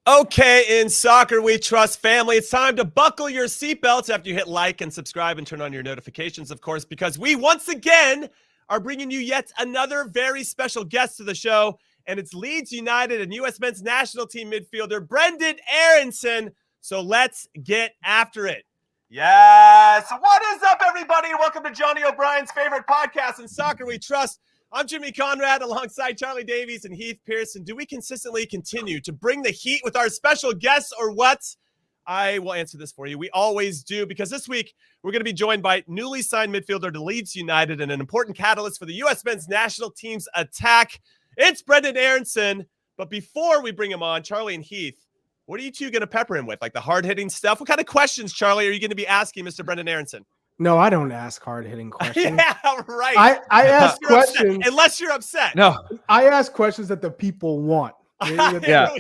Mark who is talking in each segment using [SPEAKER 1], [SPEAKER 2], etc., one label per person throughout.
[SPEAKER 1] Okay, in Soccer We Trust family, it's time to buckle your seatbelts after you hit like and subscribe and turn on your notifications, of course, because we once again are bringing you yet another very special guest to the show, and it's Leeds United and US Men's National Team midfielder Brenden Aaronson. So let's get after it. Yes, what is up, everybody? Welcome to Johnny O'Brien's favorite podcast in Soccer We Trust. I'm Jimmy Conrad alongside Charlie Davies and Heath Pearson. Do we consistently continue to bring the heat with our special guests or what? I will answer this for you. We always do, because this week we're going to be joined by newly signed midfielder to Leeds United and an important catalyst for the U.S. Men's National Team's attack. It's Brenden Aaronson. But before we bring him on, Charlie and Heath, what are you two going to pepper him with? Like the hard-hitting stuff? What kind of questions, Charlie, are you going to be asking Mr. Brenden Aaronson?
[SPEAKER 2] No, I don't ask hard-hitting questions.
[SPEAKER 1] Yeah, right.
[SPEAKER 2] I ask questions.
[SPEAKER 1] Unless you're upset.
[SPEAKER 2] No, I ask questions that the people want.
[SPEAKER 1] Yeah.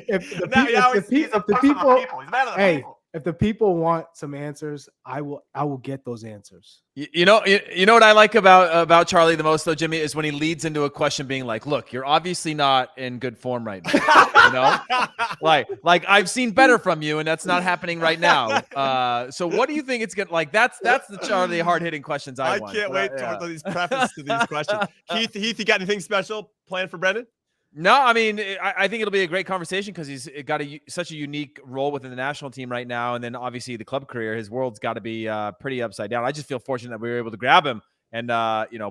[SPEAKER 2] If the people want some answers, I will get those answers.
[SPEAKER 3] You know what I like about Charlie the most, though, Jimmy, is when he leads into a question being like, look, you're obviously not in good form right now. You know, like I've seen better from you, and that's not happening right now. So what do you think it's going to like? That's the Charlie hard-hitting questions I want.
[SPEAKER 1] I can't wait for these preface to these questions. Heath, you got anything special planned for Brenden?
[SPEAKER 3] No, I mean, I think it'll be a great conversation because he's got such a unique role within the national team right now. And then obviously the club career, his world's got to be pretty upside down. I just feel fortunate that we were able to grab him and,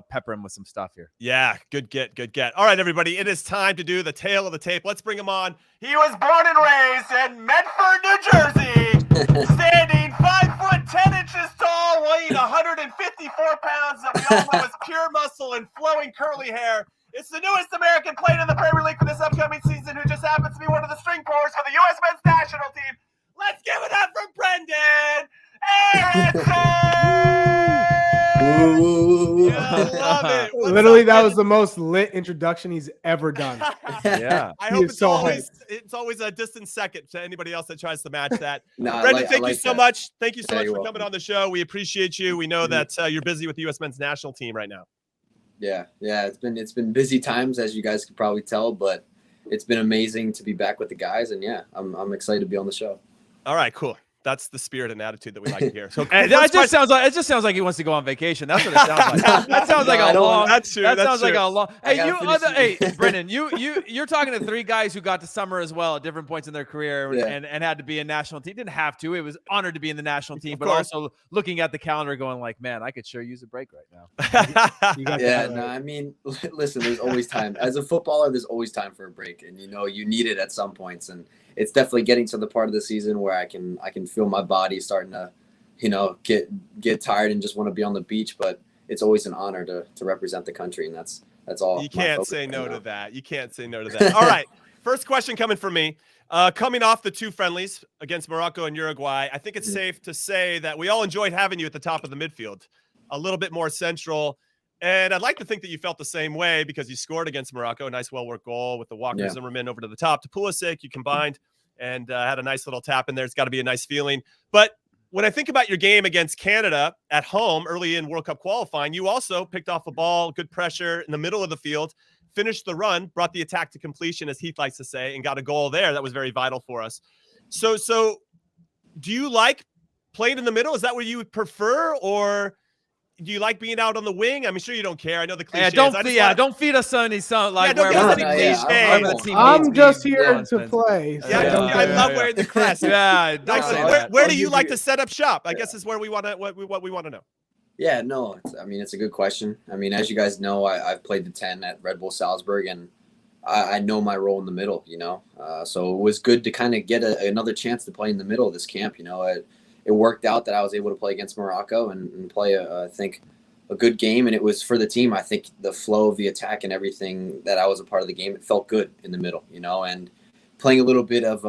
[SPEAKER 3] pepper him with some stuff here.
[SPEAKER 1] Yeah, good get. All right, everybody, it is time to do the tale of the tape. Let's bring him on. He was born and raised in Medford, New Jersey, standing 5'10" tall, weighing 154 pounds that we all know is pure muscle and flowing curly hair. It's the newest American played in the Premier League for this upcoming season, who just happens to be one of the string players for the U.S. Men's National Team. Let's give it up for Brenden Aaronson! I love it.
[SPEAKER 2] Literally, that was the most lit introduction he's ever done.
[SPEAKER 3] Yeah.
[SPEAKER 1] I hope it's always a distant second to anybody else that tries to match that. Brenden, thank you so much. Thank you so much for coming on the show. We appreciate you. We know that you're busy with the U.S. Men's National Team right now.
[SPEAKER 4] Yeah, it's been busy times, as you guys could probably tell, but it's been amazing to be back with the guys, and yeah, I'm excited to be on the show.
[SPEAKER 1] All right, cool. That's the spirit and attitude that we like to hear. So
[SPEAKER 3] it just sounds like he wants to go on vacation. That's what it sounds like. That sounds like a long.
[SPEAKER 1] That's true.
[SPEAKER 3] That sounds like a long. Hey, Brenden, you're talking to three guys who got to summer as well at different points in their career and had to be a national team. Didn't have to. It was honored to be in the national team, but also looking at the calendar, going like, man, I could sure use a break right now.
[SPEAKER 4] I mean, listen, there's always time. As a footballer, there's always time for a break, and you need it at some points, and it's definitely getting to the part of the season where I can feel my body starting to, get tired and just want to be on the beach. But it's always an honor to represent the country, and that's all.
[SPEAKER 1] You can't say no to that. You can't say no to that. All right, first question coming from me. Coming off the two friendlies against Morocco and Uruguay, I think it's safe to say that we all enjoyed having you at the top of the midfield, a little bit more central. And I'd like to think that you felt the same way because you scored against Morocco, a nice, well-worked goal with the Walker Zimmerman over to the top to Pulisic. You combined and had a nice little tap in there. It's got to be a nice feeling. But when I think about your game against Canada at home early in World Cup qualifying, you also picked off the ball, good pressure in the middle of the field, finished the run, brought the attack to completion, as Heath likes to say, and got a goal there. That was very vital for us. So do you like playing in the middle? Is that what you would prefer, or do you like being out on the wing? I'm sure you don't care. I know the cliche.
[SPEAKER 3] Don't feed us any song like
[SPEAKER 2] I'm just here to play.
[SPEAKER 1] So. I love wearing the crest. Where do you like to set up shop? I guess is where we want to what we want to know.
[SPEAKER 4] Yeah, no, it's a good question. I mean, as you guys know, I've played the 10 at Red Bull Salzburg, and I know my role in the middle. So it was good to kind of get another chance to play in the middle of this camp. It worked out that I was able to play against Morocco and play, I think, a good game. And it was for the team. I think the flow of the attack and everything that I was a part of the game, it felt good in the middle, and playing a little bit of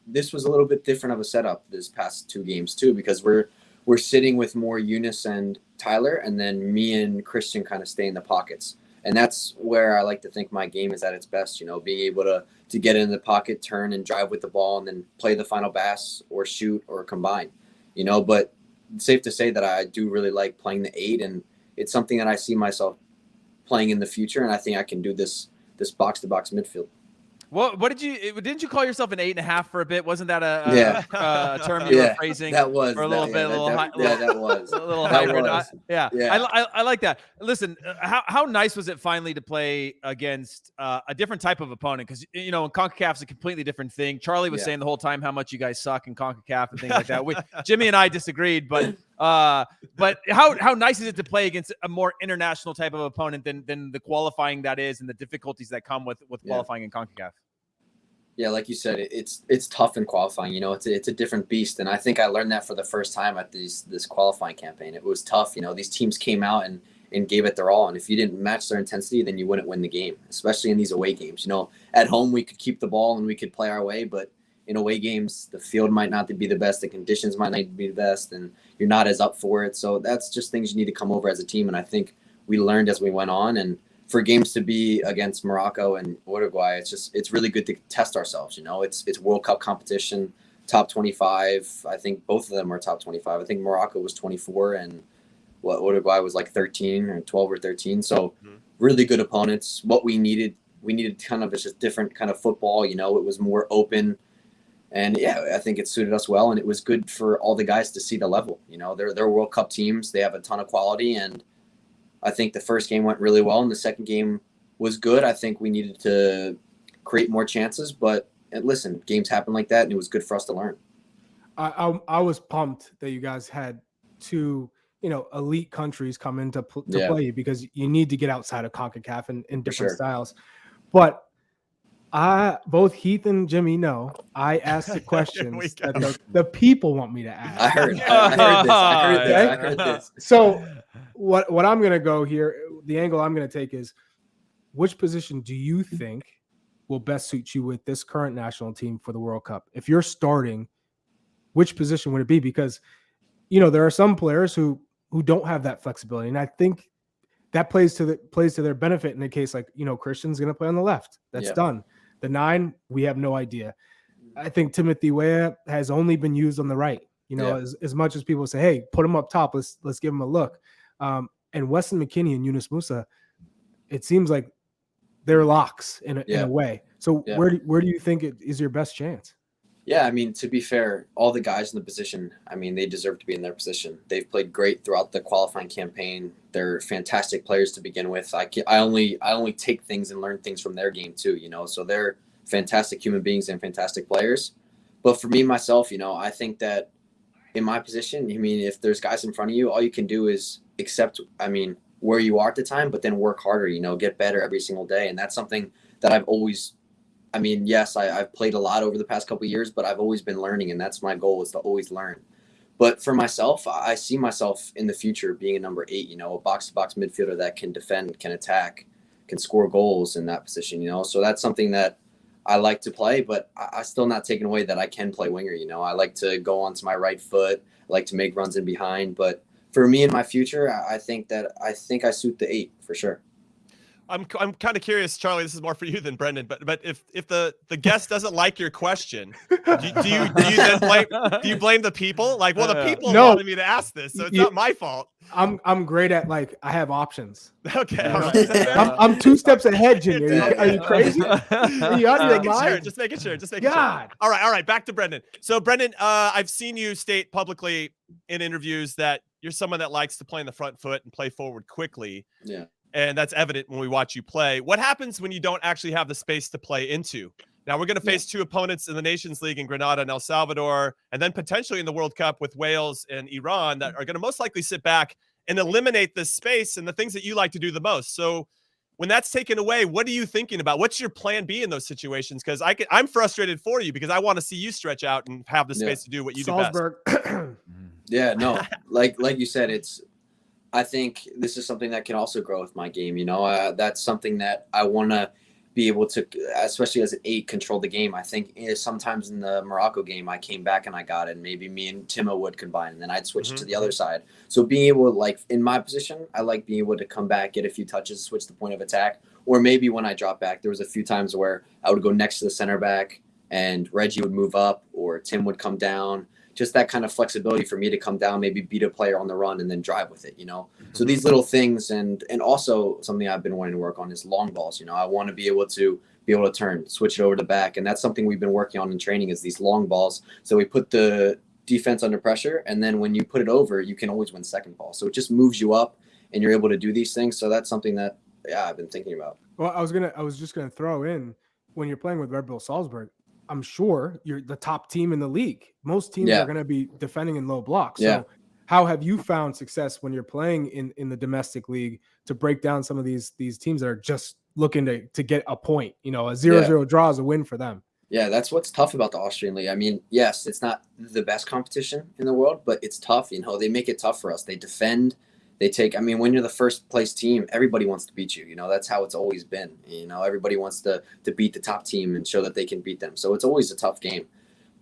[SPEAKER 4] this was a little bit different of a setup this past two games too, because we're sitting with more Eunice and Tyler, and then me and Christian kind of stay in the pockets. And that's where I like to think my game is at its best, being able to get in the pocket, turn and drive with the ball, and then play the final pass or shoot or combine. But it's safe to say that I do really like playing the 8, and it's something that I see myself playing in the future, and I think I can do this box-to-box midfield.
[SPEAKER 3] What didn't you call yourself an 8.5 for a bit? Wasn't that a term you were phrasing?
[SPEAKER 4] That was
[SPEAKER 3] for a little bit,
[SPEAKER 4] that was
[SPEAKER 3] a little
[SPEAKER 4] that
[SPEAKER 3] hybrid.
[SPEAKER 4] was.
[SPEAKER 3] I like that. Listen, how nice was it finally to play against a different type of opponent? Because in CONCACAF's a completely different thing. Charlie was saying the whole time how much you guys suck in CONCACAF and things like that. Jimmy and I disagreed, but how nice is it to play against a more international type of opponent than the qualifying that is, and the difficulties that come with qualifying in CONCACAF?
[SPEAKER 4] Yeah, like you said, it's tough in qualifying. It's a different beast, and I think I learned that for the first time at this qualifying campaign. It was tough. These teams came out and gave it their all, and if you didn't match their intensity, then you wouldn't win the game. Especially in these away games. At home we could keep the ball and we could play our way, but in away games the field might not be the best, the conditions might not be the best, and you're not as up for it. So that's just things you need to come over as a team, and I think we learned as we went on. And for games to be against Morocco and Uruguay, it's really good to test ourselves. It's World Cup competition, top 25. I think both of them are top 25. I think Morocco was 24 and Uruguay was like 13 or 12 or 13. So really good opponents. What we needed kind of just different kind of football. It was more open, and I think it suited us well. And it was good for all the guys to see the level. They're World Cup teams. They have a ton of quality, and I think the first game went really well, and the second game was good. I think we needed to create more chances, but listen, games happen like that, and it was good for us to learn.
[SPEAKER 2] I was pumped that you guys had two, elite countries come in to play you, because you need to get outside of CONCACAF in different styles. But both Heath and Jimmy know I asked the questions that the people want me to ask.
[SPEAKER 4] I heard this.
[SPEAKER 2] So what I'm going to go here, the angle I'm going to take is, which position do you think will best suit you with this current national team for the World Cup? If you're starting, which position would it be? Because, there are some players who don't have that flexibility. And I think that plays to their benefit in a case like, Christian's going to play on the left. That's done. The 9, we have no idea. I think Timothy Weah has only been used on the right, as much as people say, hey, put him up top. Let's give him a look. And Weston McKennie and Yunus Musa, it seems like they're locks in a way. So where do you think it is your best chance?
[SPEAKER 4] Yeah, to be fair, all the guys in the position, they deserve to be in their position. They've played great throughout the qualifying campaign. They're fantastic players to begin with. I only take things and learn things from their game too, So they're fantastic human beings and fantastic players. But for me, myself, I think that in my position, if there's guys in front of you, all you can do is accept, where you are at the time, but then work harder, get better every single day. And that's something that I've always, yes, I've played a lot over the past couple of years, but I've always been learning, and that's my goal, is to always learn. But for myself, I see myself in the future being a number 8, a box-to-box midfielder that can defend, can attack, can score goals in that position, So that's something that I like to play, but I still not taking away that I can play winger, I like to go onto my right foot. I like to make runs in behind. But for me in my future, I think I suit the 8 for sure.
[SPEAKER 1] I'm kind of curious, Charlie. This is more for you than Brenden, but if the guest doesn't like your question, do you blame the people? Like, well, the people wanted me to ask this, so it's not my fault.
[SPEAKER 2] I'm great at, I have options.
[SPEAKER 1] Okay, all right.
[SPEAKER 2] I'm 2 steps ahead, Jimmy. Are you crazy? Are you out of your mind?
[SPEAKER 1] Just making sure. All right. Back to Brenden. So Brenden, I've seen you state publicly in interviews that you're someone that likes to play in the front foot and play forward quickly.
[SPEAKER 4] Yeah.
[SPEAKER 1] And that's evident when we watch you play. What happens when you don't actually have the space to play into? Now, we're going to face 2 opponents in the Nations League in Grenada and El Salvador, and then potentially in the World Cup with Wales and Iran, that are going to most likely sit back and eliminate this space and the things that you like to do the most. So when that's taken away, what are you thinking about? What's your plan B in those situations? Because I'm frustrated for you, because I want to see you stretch out and have the space to do what you do best.
[SPEAKER 4] Yeah, no, like you said, I think this is something that can also grow with my game. That's something that I want to be able to, especially as an 8, control the game. I think sometimes in the Morocco game, I came back and I got it. And maybe me and Timo would combine, and then I'd switch to the other side. So being able to, in my position, I like being able to come back, get a few touches, switch the point of attack. Or maybe when I drop back, there was a few times where I would go next to the center back and Reggie would move up or Tim would come down. Just that kind of flexibility for me to come down, maybe beat a player on the run and then drive with it, So these little things, and also something I've been wanting to work on is long balls. I want to be able to be able to turn, switch it over to back. And that's something we've been working on in training, is these long balls. So we put the defense under pressure, and then when you put it over, you can always win second ball. So it just moves you up, and you're able to do these things. So that's something that, I've been thinking about.
[SPEAKER 2] Well, I was just gonna throw in, when you're playing with Red Bull Salzburg, I'm sure you're the top team in the league. Most teams are going to be defending in low blocks. So how have you found success when you're playing in the domestic league to break down some of these teams that are just looking to get a point? You know, a 0-0 draw is a win for them.
[SPEAKER 4] Yeah, that's what's tough about the Austrian league. I mean, yes, it's not the best competition in the world, but it's tough. You know, they make it tough for us. They defend. They take, I mean, when you're the first place team, everybody wants to beat you. You know, that's how it's always been. You know, everybody wants to beat the top team and show that they can beat them. So it's always a tough game.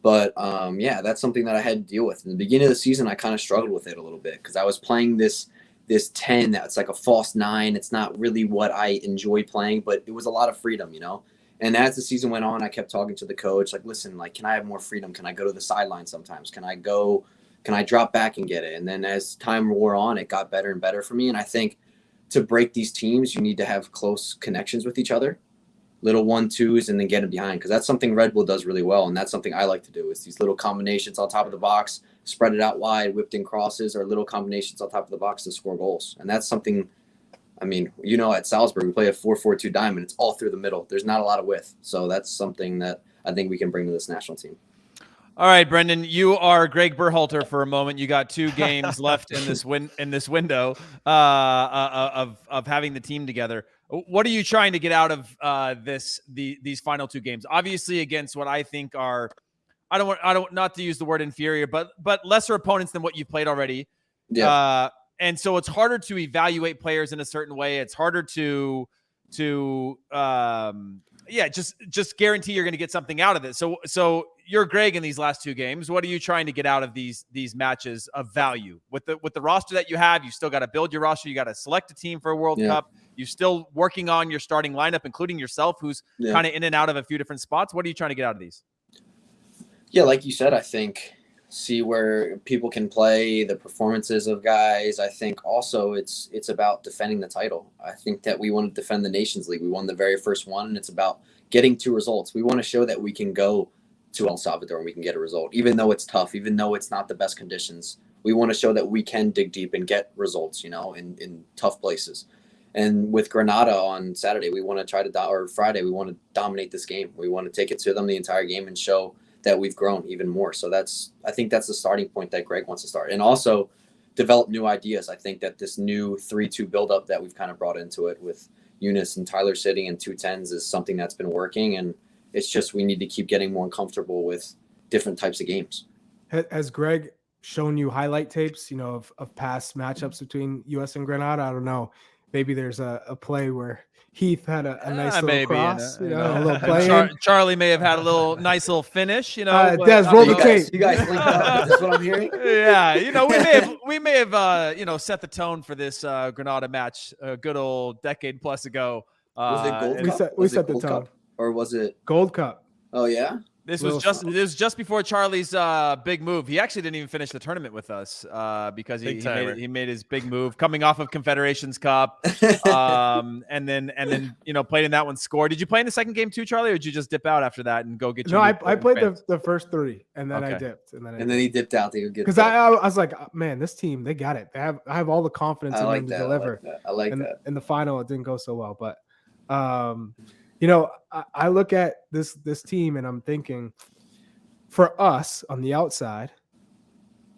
[SPEAKER 4] But, that's something that I had to deal with. In the beginning of the season, I kind of struggled with it a little bit because I was playing this 10 that's like a false 9. It's not really what I enjoy playing, but it was a lot of freedom, you know. And as the season went on, I kept talking to the coach, like, listen, like, can I have more freedom? Can I go to the sideline sometimes? Can I drop back and get it? And then as time wore on, it got better and better for me. And I think to break these teams, you need to have close connections with each other, little 1-2s, and then get them behind. Because that's something Red Bull does really well. And that's something I like to do, is these little combinations on top of the box, spread it out wide, whipped in crosses, or little combinations on top of the box to score goals. And that's something, I mean, you know, at Salzburg, we play a 4-4-2 diamond. It's all through the middle. There's not a lot of width. So that's something that I think we can bring to this national team.
[SPEAKER 3] All right, Brenden, you are Greg Berhalter for a moment. You got 2 games left in this window of having the team together. What are you trying to get out of these final 2 games? Obviously, against what I think are, I don't not to use the word inferior, but lesser opponents than what you've played already.
[SPEAKER 4] Yeah.
[SPEAKER 3] And so it's harder to evaluate players in a certain way. It's harder to just guarantee you're going to get something out of it. So you're Greg in these last 2 games. What are you trying to get out of these matches of value with the roster that you have? You still got to build your roster. You got to select a team for a World Cup. You're still working on your starting lineup, including yourself, who's kind of in and out of a few different spots. What are you trying to get out of these? Yeah,
[SPEAKER 4] like you said, I think see where people can play, the performances of guys. I think also it's about defending the title. I think that we want to defend the Nations League. We won the very first one, and it's about getting 2 results. We want to show that we can go to El Salvador and we can get a result, even though it's tough, even though it's not the best conditions. We want to show that we can dig deep and get results, you know, in tough places. And with Granada on Saturday, we want to try to or Friday, we want to dominate this game. We want to take it to them the entire game and show that we've grown even more. So I think that's the starting point that Greg wants to start. And also develop new ideas. I think that this new 3-2 buildup that we've kind of brought into it with Eunice and Tyler sitting in 2-10s is something that's been working. And it's just we need to keep getting more comfortable with different types of games.
[SPEAKER 2] Has Greg shown you highlight tapes, you know, of past matchups between US and Granada? I don't know. Maybe there's a play where Heath had a nice little cross, a little play.
[SPEAKER 3] Charlie may have had a nice little finish, you know.
[SPEAKER 2] Des, roll the tape.
[SPEAKER 4] You guys linked up. Is this what I'm hearing?
[SPEAKER 3] Yeah, you know, we may have set the tone for this Granada match a good old decade plus ago.
[SPEAKER 4] Was it Gold Cup?
[SPEAKER 2] We set the tone.
[SPEAKER 4] Or was it
[SPEAKER 2] Gold Cup?
[SPEAKER 4] Oh yeah.
[SPEAKER 3] This was just before Charlie's big move. He actually didn't even finish the tournament with us because he made his big move coming off of Confederations Cup, and then you know played in that one. Scored. Did you play in the second game too, Charlie, or did you just dip out after that and go get?
[SPEAKER 2] No, I played the first 3, and then I dipped, and then
[SPEAKER 4] he dipped out.
[SPEAKER 2] Because I was like, man, this team, they got it. I have all the confidence in them to deliver.
[SPEAKER 4] I like that.
[SPEAKER 2] In the final, it didn't go so well, but. You know, I look at this team and I'm thinking, for us on the outside,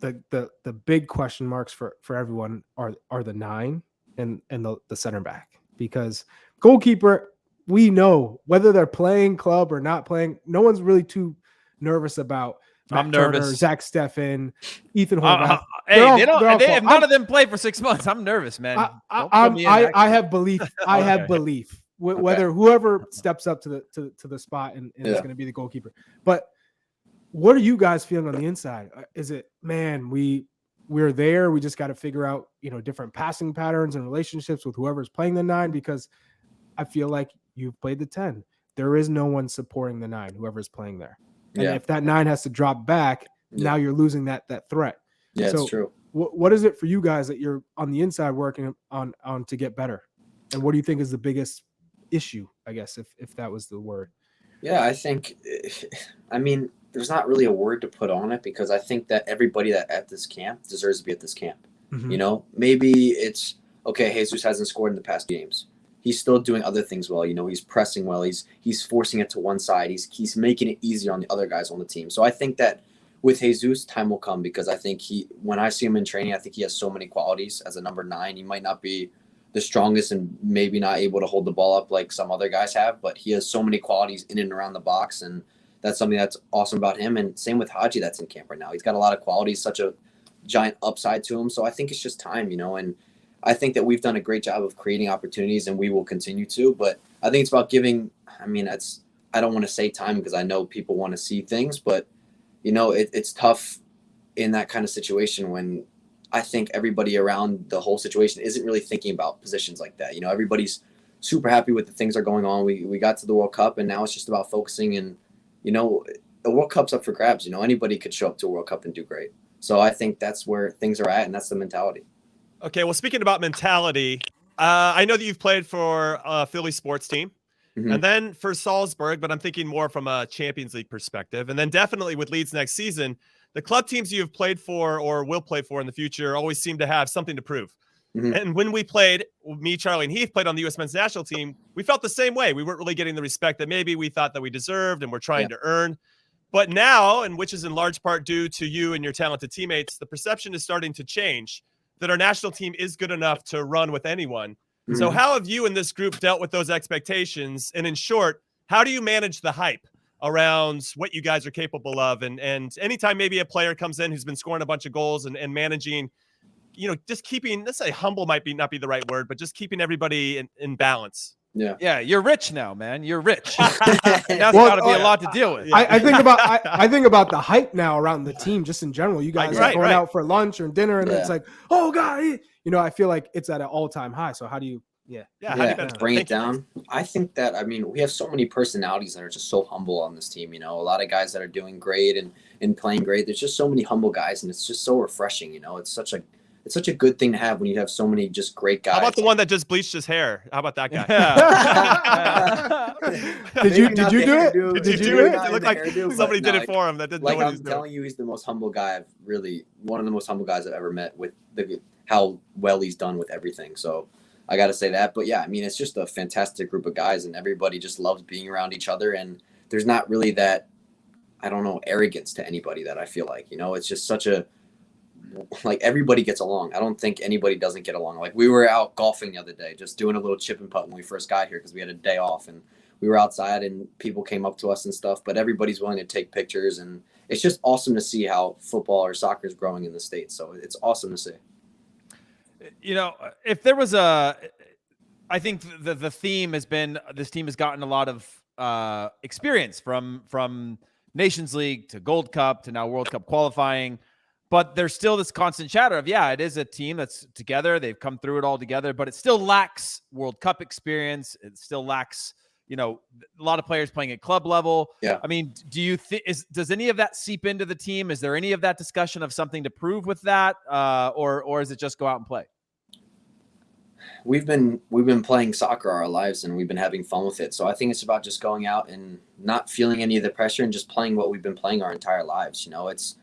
[SPEAKER 2] the big question marks for everyone are the 9 and the center back, because goalkeeper, we know whether they're playing club or not playing, no one's really too nervous about.
[SPEAKER 3] I'm nervous.
[SPEAKER 2] Turner, Zach Steffen, Ethan Horvath.
[SPEAKER 3] If none of them play for 6 months, I'm nervous, man.
[SPEAKER 2] I have belief. I have belief. Whether whoever steps up to the spot and it's going to be the goalkeeper. But what are you guys feeling on the inside? Is it, man, we're there. We just got to figure out, you know, different passing patterns and relationships with whoever's playing the 9, because I feel like you've played the 10. There is no one supporting the 9, whoever's playing there. And if that 9 has to drop back, now you're losing that threat.
[SPEAKER 4] Yeah, so it's true.
[SPEAKER 2] What is it for you guys that you're on the inside working on to get better? And what do you think is the biggest issue, I guess, if that was the word.
[SPEAKER 4] Yeah, I think, I mean, there's not really a word to put on it because I think that everybody that at this camp deserves to be at this camp.
[SPEAKER 2] Mhm.
[SPEAKER 4] You know, maybe it's okay. Jesus hasn't scored in the past games. He's still doing other things well. You know, he's pressing well. He's forcing it to one side. He's making it easier on the other guys on the team. So I think that with Jesus, time will come because I think when I see him in training, I think he has so many qualities as a number 9. He might not be the strongest and maybe not able to hold the ball up like some other guys have, but he has so many qualities in and around the box, and that's something that's awesome about him. And same with Haji that's in camp right now. He's got a lot of qualities, such a giant upside to him. So I think it's just time, you know, and I think that we've done a great job of creating opportunities and we will continue to, but I think it's about giving, I mean, I don't want to say time because I know people want to see things, but you know, it's tough in that kind of situation when I think everybody around the whole situation isn't really thinking about positions like that. You know, everybody's super happy with the things that are going on. We got to the World Cup and now it's just about focusing, and, you know, the World Cup's up for grabs. You know, anybody could show up to a World Cup and do great. So I think that's where things are at, and that's the mentality.
[SPEAKER 1] Okay, well, speaking about mentality, I know that you've played for a Philly sports team and then for Salzburg, but I'm thinking more from a Champions League perspective. And then definitely with Leeds next season, the club teams you've played for or will play for in the future always seem to have something to prove. And when we played, me, Charlie, and Heath played on the US men's national team, we felt the same way. We weren't really getting the respect that maybe we thought that we deserved and we're trying to earn. But now, and which is in large part due to you and your talented teammates, the perception is starting to change that our national team is good enough to run with anyone. So how have you and this group dealt with those expectations? And in short, how do you manage the hype around what you guys are capable of? And anytime maybe a player comes in who's been scoring a bunch of goals and managing, you know, just keeping, let's say humble might not be the right word, but just keeping everybody in balance.
[SPEAKER 3] Yeah, you're rich now, man. You're rich. That's got to be a lot to deal with.
[SPEAKER 2] I think about the hype now around the team just in general. You guys are going out for lunch or dinner, and it's like, oh god, you know, I feel like it's at an all-time high. So how do you,
[SPEAKER 1] how do you
[SPEAKER 4] bring it down? I think that, I mean, we have so many personalities that are just so humble on this team. You know, a lot of guys that are doing great and playing great. There's just so many humble guys, and it's just so refreshing. You know, it's such a good thing to have when you have so many just great guys.
[SPEAKER 1] How about the one that just bleached his hair? How about that guy?
[SPEAKER 2] Did you do it? Did you do it?
[SPEAKER 1] It looked like somebody did it for him that didn't know what he was doing.
[SPEAKER 4] I'm telling you, he's the most humble guy one of the most humble guys I've ever met with how well he's done with everything. So I got to say that. But yeah, I mean, it's just a fantastic group of guys, and everybody just loves being around each other. And there's not really that, I don't know, arrogance to anybody that I feel like, you know, it's just such a, like everybody gets along. I don't think anybody doesn't get along. Like we were out golfing the other day, just doing a little chip and putt when we first got here because we had a day off, and we were outside and people came up to us and stuff, but everybody's willing to take pictures, and it's just awesome to see how football or soccer is growing in the States. So it's awesome to see.
[SPEAKER 3] You know, if there was I think the theme has been, this team has gotten a lot of experience from Nations League to Gold Cup to now World Cup qualifying. But there's still this constant chatter of, it is a team that's together. They've come through it all together, but it still lacks World Cup experience. It still lacks, you know, a lot of players playing at club level.
[SPEAKER 4] Yeah.
[SPEAKER 3] I mean, do you think, does any of that seep into the team? Is there any of that discussion of something to prove with that? Or is it just go out and play?
[SPEAKER 4] We've been playing soccer our lives, and we've been having fun with it. So I think it's about just going out and not feeling any of the pressure and just playing what we've been playing our entire lives. You know, it's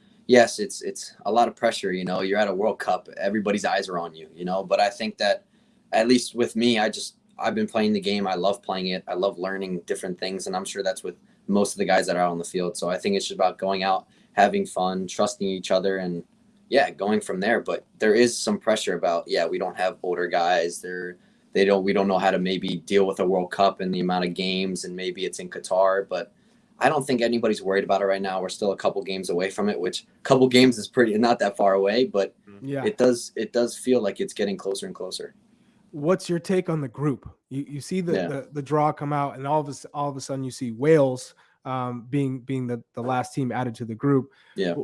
[SPEAKER 4] a lot of pressure, you know, you're at a World Cup, everybody's eyes are on you, you know, but I think that at least with me, I've been playing the game. I love playing it. I love learning different things. And I'm sure that's with most of the guys that are out on the field. So I think it's just about going out, having fun, trusting each other, and going from there. But there is some pressure about, we don't have older guys. We don't know how to maybe deal with a World Cup and the amount of games, and maybe it's in Qatar, but I don't think anybody's worried about it right now. We're still a couple games away from it, which a couple games is not that far away, but it does feel like it's getting closer and closer.
[SPEAKER 2] What's your take on the group? You see the draw come out, and all of a sudden you see Wales being the last team added to the group.
[SPEAKER 4] Yeah.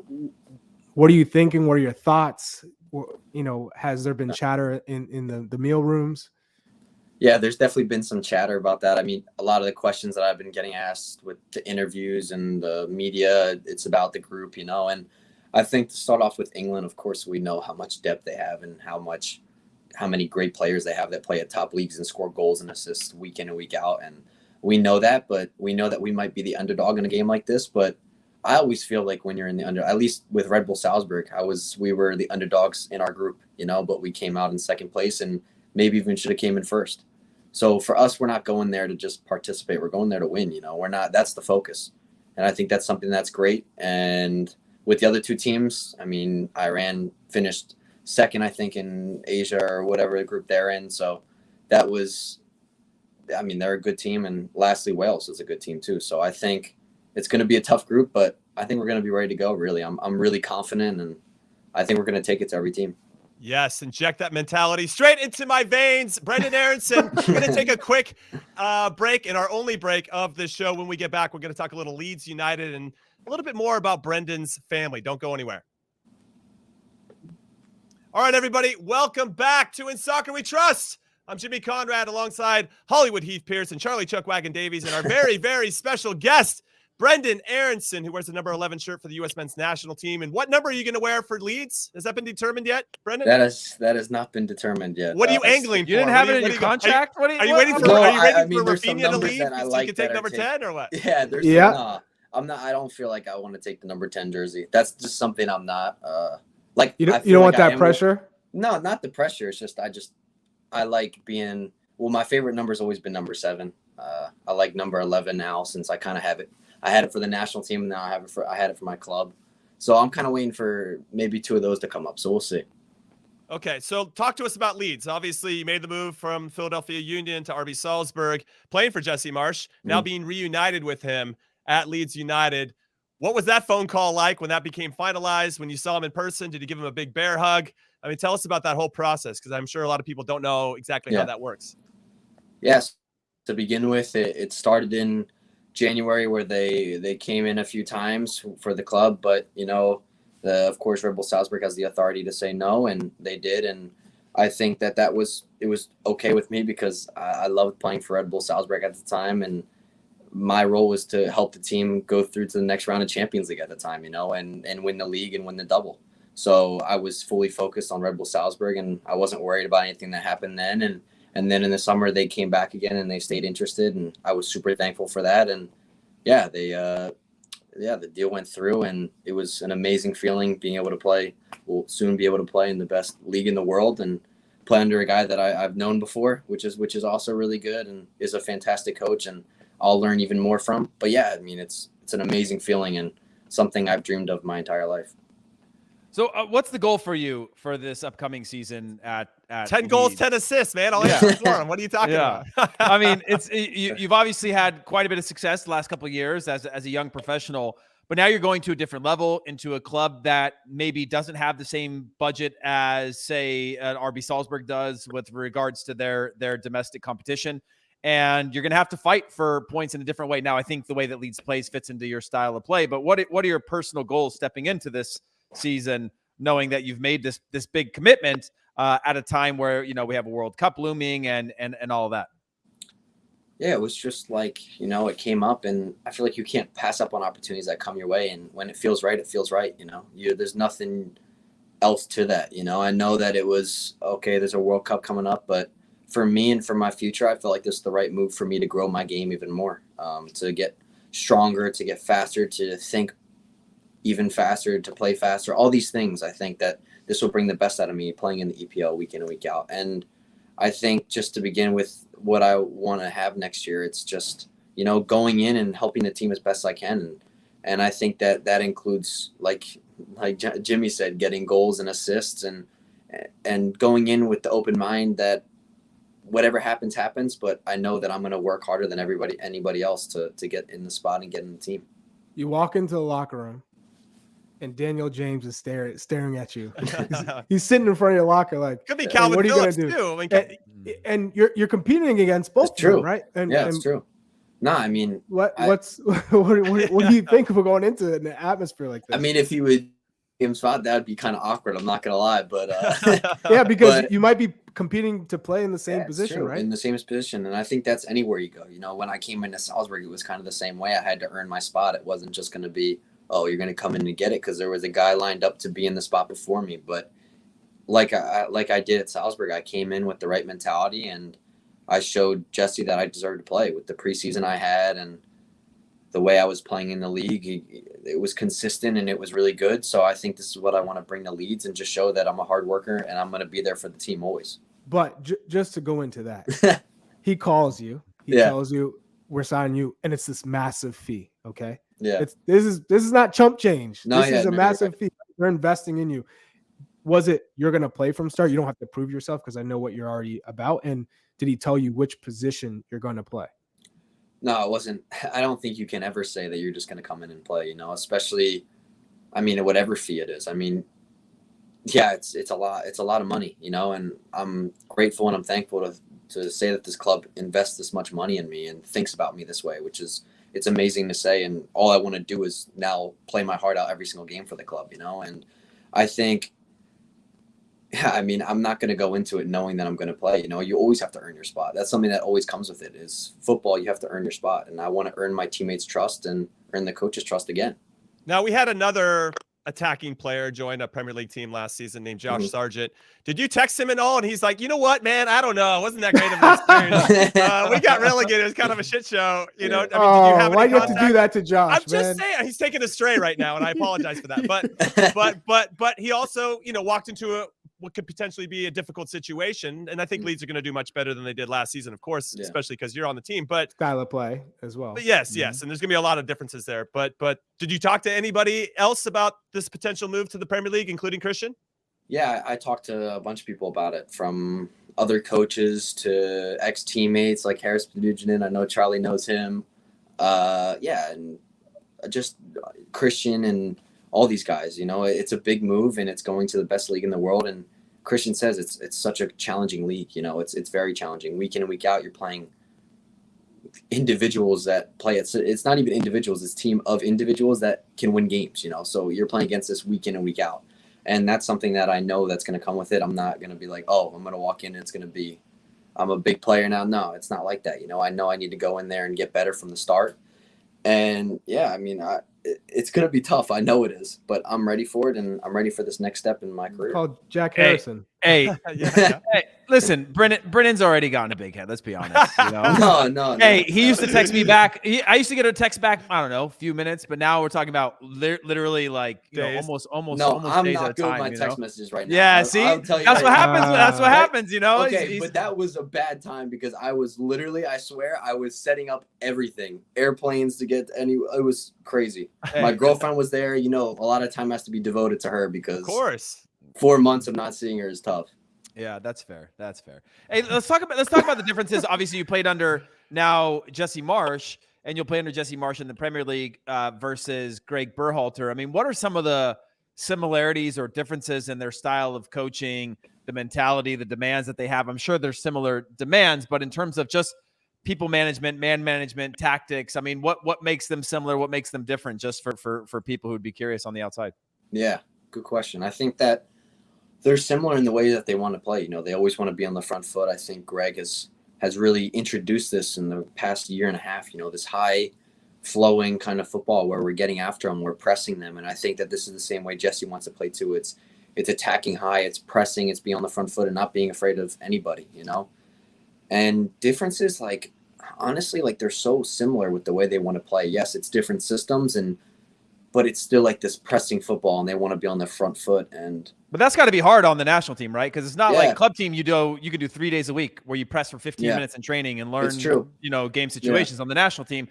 [SPEAKER 2] What are you thinking? What are your thoughts? You know, has there been chatter in the meal rooms?
[SPEAKER 4] Yeah, there's definitely been some chatter about that. I mean, a lot of the questions that I've been getting asked with the interviews and the media, it's about the group, you know. And I think to start off with England, of course, we know how much depth they have and how how many great players they have that play at top leagues and score goals and assists week in and week out. And we know that, but we know that we might be the underdog in a game like this. But I always feel like when you're in the at least with Red Bull Salzburg, we were the underdogs in our group, but we came out in second place and maybe even should have came in first. So for us, we're not going there to just participate. We're going there to win, we're not, that's the focus. And I think that's something that's great. And with the other two teams, I mean, Iran finished second, I think, in Asia or whatever group they're in. So that was, I mean, they're a good team. And lastly, Wales is a good team too. So I think it's going to be a tough group, but I think we're going to be ready to go, really. I'm really confident, and I think we're going to take it to every team.
[SPEAKER 1] Yes, inject that mentality straight into my veins. Brenden Aaronson, we're going to take a quick break, and our only break of this show. When we get back, we're going to talk a little Leeds United and a little bit more about Brendan's family. Don't go anywhere. All right, everybody, welcome back to In Soccer We Trust. I'm Jimmy Conrad alongside Hollywood Heath Pierce and Charlie Chuckwagon Davies, and our very, very special guest, Brenden Aaronson, who wears the number 11 shirt for the U.S. men's national team. And what number are you going to wear for Leeds? Has that been determined yet, Brenden?
[SPEAKER 4] That has not been determined yet.
[SPEAKER 1] What are you angling for?
[SPEAKER 3] You didn't have it in your contract?
[SPEAKER 1] Are you waiting for Rafinha to leave so you can take number 10 or what?
[SPEAKER 4] Yeah, I'm not. I don't feel like I want to take the number 10 jersey. That's just something I'm not. Like
[SPEAKER 2] you don't want that pressure?
[SPEAKER 4] No, not the pressure. It's just I like being. Well, my favorite number has always been number 7. I like number 11 now since I kind of have it. I had it for the national team, and now I had it for my club. So I'm kind of waiting for maybe 2 of those to come up. So we'll see.
[SPEAKER 1] Okay, so talk to us about Leeds. Obviously, you made the move from Philadelphia Union to RB Salzburg, playing for Jesse Marsch, now being reunited with him at Leeds United. What was that phone call like when that became finalized, when you saw him in person? Did you give him a big bear hug? I mean, tell us about that whole process, because I'm sure a lot of people don't know exactly how that works.
[SPEAKER 4] Yes. To begin with, it started in January, where they came in a few times for the club, but of course Red Bull Salzburg has the authority to say no, and they did. And I think it was okay with me, because I loved playing for Red Bull Salzburg at the time, and my role was to help the team go through to the next round of Champions League at the time, and win the league and win the double. So I was fully focused on Red Bull Salzburg, and I wasn't worried about anything that happened then. And then in the summer, they came back again and they stayed interested, and I was super thankful for that. And the deal went through, and it was an amazing feeling being able to play. We'll soon be able to play in the best league in the world and play under a guy that I've known before, which is also really good and is a fantastic coach, and I'll learn even more from. But yeah, I mean, it's an amazing feeling and something I've dreamed of my entire life.
[SPEAKER 3] So what's the goal for you for this upcoming season at
[SPEAKER 1] 10
[SPEAKER 3] Leeds?
[SPEAKER 1] goals, 10 assists, man. I'll answer for him. What are you talking about?
[SPEAKER 3] I mean, you've obviously had quite a bit of success the last couple of years as a young professional, but now you're going to a different level, into a club that maybe doesn't have the same budget as, say, an RB Salzburg does with regards to their domestic competition. And you're going to have to fight for points in a different way. Now, I think the way that Leeds plays fits into your style of play, but what are your personal goals stepping into this season, knowing that you've made this big commitment at a time where we have a World Cup looming and all of that?
[SPEAKER 4] Yeah, it was just like, it came up, and I feel like you can't pass up on opportunities that come your way, and when it feels right, it feels right. There's nothing else to that. I know that it was okay, there's a World Cup coming up, but for me and for my future, I felt like this is the right move for me to grow my game even more, to get stronger, to get faster, to think even faster, to play faster, all these things. I think that this will bring the best out of me playing in the EPL week in and week out. And I think just to begin with what I want to have next year, it's just, going in and helping the team as best I can. And I think that includes, like Jimmy said, getting goals and assists, and going in with the open mind that whatever happens, but I know that I'm going to work harder than anybody else to get in the spot and get in the team.
[SPEAKER 2] You walk into the locker room, and Daniel James is staring at you. He's sitting in front of your locker like,
[SPEAKER 1] could be Calvin Phillips too.
[SPEAKER 2] I mean, and you're competing against both of them, right?
[SPEAKER 4] It's true. No, I mean,
[SPEAKER 2] what do you think of going into an atmosphere like this?
[SPEAKER 4] I mean, if he would him spot, that would be kind of awkward. I'm not gonna lie, but
[SPEAKER 2] yeah, because you might be competing to play in the same position, right?
[SPEAKER 4] In the same position, and I think that's anywhere you go. When I came into Salzburg, it was kind of the same way. I had to earn my spot. It wasn't just going to be, oh, you're going to come in and get it, because there was a guy lined up to be in the spot before me. But like I did at Salzburg, I came in with the right mentality, and I showed Jesse that I deserved to play with the preseason I had and the way I was playing in the league. It was consistent and it was really good. So I think this is what I want to bring to Leeds and just show that I'm a hard worker and I'm going to be there for the team always.
[SPEAKER 2] But just to go into that, he calls you. He tells you we're signing you, and it's this massive fee. Okay.
[SPEAKER 4] Yeah.
[SPEAKER 2] This is not chump change.
[SPEAKER 4] No,
[SPEAKER 2] this is a massive fee. They're investing in you. Was it you're going to play from start? You don't have to prove yourself because I know what you're already about. And did he tell you which position you're going to play?
[SPEAKER 4] No, it wasn't. I don't think you can ever say that you're just going to come in and play, especially, I mean, whatever fee it is. I mean, yeah, it's a lot. It's a lot of money, and I'm grateful and I'm thankful to say that this club invests this much money in me and thinks about me this way, it's amazing to say. And all I want to do is now play my heart out every single game for the club, and I think, yeah, I mean, I'm not going to go into it knowing that I'm going to play. You always have to earn your spot. That's something that always comes with it is football. You have to earn your spot. And I want to earn my teammates' trust and earn the coach's trust again.
[SPEAKER 1] Now, we had another attacking player join a Premier League team last season named Josh Sargent. Did you text him at all? And he's like, you know what, man? I don't know. It wasn't that great of an experience. We got relegated. It was kind of a shit show. I mean, did you have
[SPEAKER 2] why
[SPEAKER 1] any
[SPEAKER 2] you have to do that to Josh?
[SPEAKER 1] I'm just saying he's taken a stray right now, and I apologize for that. But he also, walked into what could potentially be a difficult situation. And I think Leeds are going to do much better than they did last season, of course, especially because you're on the team. But
[SPEAKER 2] style of play as well.
[SPEAKER 1] But yes. And there's going to be a lot of differences there. But did you talk to anybody else about this potential move to the Premier League, including Christian?
[SPEAKER 4] Yeah, I talked to a bunch of people about it, from other coaches to ex-teammates like Harris Paduginan. I know Charlie knows him. And just Christian and all these guys. It's a big move and it's going to the best league in the world. And Christian says it's such a challenging league. It's very challenging. Week in and week out, you're playing individuals that play it. So it's not even individuals, it's team of individuals that can win games, so you're playing against this week in and week out. And that's something that I know that's going to come with it. I'm not going to be like, oh, I'm going to walk in and it's going to be, I'm a big player now. No, it's not like that. I know I need to go in there and get better from the start. And yeah, I mean, it's going to be tough. I know it is, but I'm ready for it. And I'm ready for this next step in my career.
[SPEAKER 2] Called Jack Harrison.
[SPEAKER 3] Hey, hey, listen, Brennan's already gotten a big head. Let's be honest.
[SPEAKER 4] No.
[SPEAKER 3] Hey, he used to text me back. I used to get a text back, I don't know, a few minutes, but now we're talking about literally like almost
[SPEAKER 4] I'm
[SPEAKER 3] days
[SPEAKER 4] not
[SPEAKER 3] at a
[SPEAKER 4] good
[SPEAKER 3] time.
[SPEAKER 4] with my text messages right now.
[SPEAKER 3] Yeah, see,
[SPEAKER 4] I'll tell you
[SPEAKER 3] that's
[SPEAKER 4] right
[SPEAKER 3] what
[SPEAKER 4] now.
[SPEAKER 3] happens. That's what happens.
[SPEAKER 4] Okay, but that was a bad time because I was literally, I swear, I was setting up everything, airplanes to get any. It was crazy.
[SPEAKER 1] Hey.
[SPEAKER 4] My girlfriend was there. A lot of time has to be devoted to her because,
[SPEAKER 1] of course,
[SPEAKER 4] 4 months of not seeing her is tough.
[SPEAKER 3] Yeah, that's fair. That's fair. Hey, let's talk about the differences. Obviously, you played under now Jesse Marsch, and you'll play under Jesse Marsch in the Premier League versus Greg Berhalter. I mean, what are some of the similarities or differences in their style of coaching, the mentality, the demands that they have? I'm sure there's similar demands, but in terms of just people management, man management, tactics, I mean, what makes them similar? What makes them different? Just for people who'd be curious on the outside.
[SPEAKER 4] Yeah, good question. I think that they're similar in the way that they want to play. They always want to be on the front foot. I think Greg has really introduced this in the past year and a half, this high flowing kind of football where we're getting after them, we're pressing them. And I think that this is the same way Jesse wants to play too. It's attacking high, it's pressing, it's being on the front foot and not being afraid of anybody, And differences, like, honestly, like, they're so similar with the way they want to play. Yes, it's different systems, but it's still like this pressing football and they want to be on the front foot.
[SPEAKER 3] But that's got to be hard on the national team, right? Because it's not like club team you can do 3 days a week where you press for 15 minutes in training and learn, game situations. On the national team,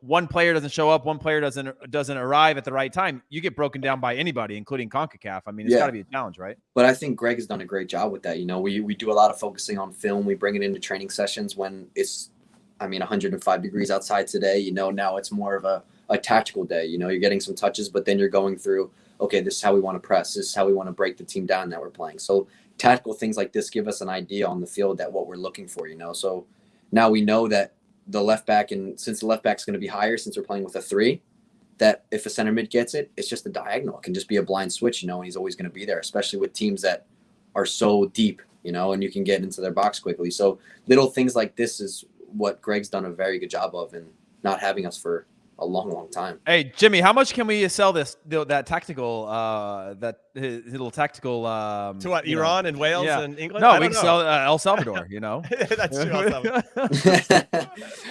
[SPEAKER 3] one player doesn't show up, one player doesn't arrive at the right time. You get broken down by anybody, including Concacaf. I mean, it's got to be a challenge, right?
[SPEAKER 4] But I think Greg has done a great job with that. We do a lot of focusing on film. We bring it into training sessions when it's, 105 degrees outside today. Now it's more of a tactical day. You're getting some touches, but then you're going through, okay, this is how we want to press. This is how we want to break the team down that we're playing. So tactical things like this give us an idea on the field that what we're looking for, So now we know that the left back, and since the left back's going to be higher, since we're playing with a 3, that if a center mid gets it, it's just a diagonal. It can just be a blind switch, and he's always going to be there, especially with teams that are so deep, and you can get into their box quickly. So little things like this is what Greg's done a very good job of, and not having us for a long time.
[SPEAKER 3] Hey, Jimmy, how much can we sell that tactical his little tactical
[SPEAKER 1] To what, Iran and Wales
[SPEAKER 3] yeah.
[SPEAKER 1] and England?
[SPEAKER 3] No,
[SPEAKER 1] I
[SPEAKER 3] we
[SPEAKER 1] don't
[SPEAKER 3] can
[SPEAKER 1] know.
[SPEAKER 3] sell El Salvador,
[SPEAKER 1] That's true. El Salvador.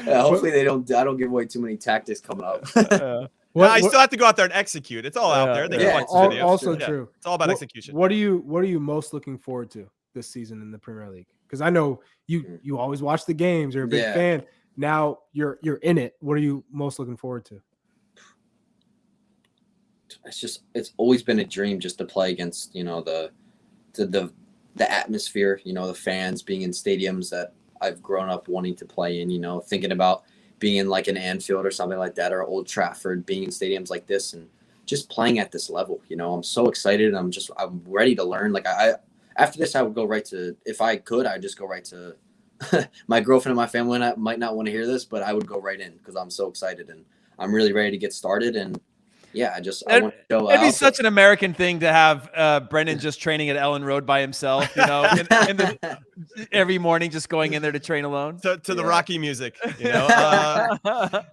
[SPEAKER 4] Hopefully I don't give away too many tactics coming up.
[SPEAKER 1] I still have to go out there and execute. It's all out there. They can watch the videos.
[SPEAKER 2] Also
[SPEAKER 1] Yeah,
[SPEAKER 2] true.
[SPEAKER 1] it's all about execution.
[SPEAKER 2] What are you most looking forward to this season in the Premier League? Because I know you always watch the games. You're a big fan. Now you're in it. What are you most looking forward to?
[SPEAKER 4] It's always been a dream just to play against, the atmosphere, the fans, being in stadiums that I've grown up wanting to play in, thinking about being in like an Anfield or something like that, or Old Trafford, being in stadiums like this and just playing at this level. I'm so excited. I'm ready to learn. Like after this, I would go right to, if I could, I'd just go right to my girlfriend and my family might not want to hear this, but I would go right in because I'm so excited and I'm really ready to get started. And yeah, I want to show.
[SPEAKER 3] It'd be such an American thing to have Brenden just training at Ellen Road by himself, every morning just going in there to train alone.
[SPEAKER 1] To the Rocky music,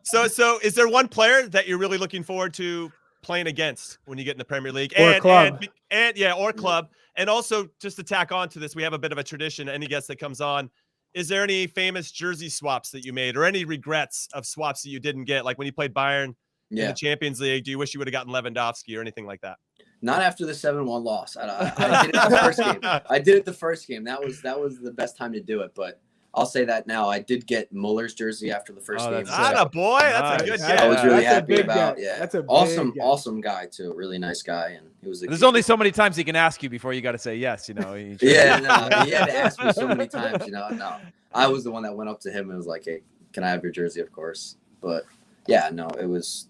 [SPEAKER 1] So is there one player that you're really looking forward to playing against when you get in the Premier League?
[SPEAKER 2] Or club.
[SPEAKER 1] Or club. And also, just to tack on to this, we have a bit of a tradition. Any guest that comes on, is there any famous jersey swaps that you made or any regrets of swaps that you didn't get? Like when you played Bayern in the Champions League, do you wish you would have gotten Lewandowski or anything like that?
[SPEAKER 4] Not after the 7-1 loss. I did it the first game. I did it the first game. That was the best time to do it. But I'll say that now. I did get Muller's jersey after the first game.
[SPEAKER 1] Boy, that's a good guy.
[SPEAKER 4] I was really happy about.
[SPEAKER 2] Guy.
[SPEAKER 4] Yeah,
[SPEAKER 2] that's a
[SPEAKER 4] awesome guy too. Really nice guy, and he was.
[SPEAKER 3] There's only so many times he can ask you before you got to say yes.
[SPEAKER 4] He had to ask me so many times. No, I was the one that went up to him and was like, "Hey, can I have your jersey?" Of course, but yeah, no,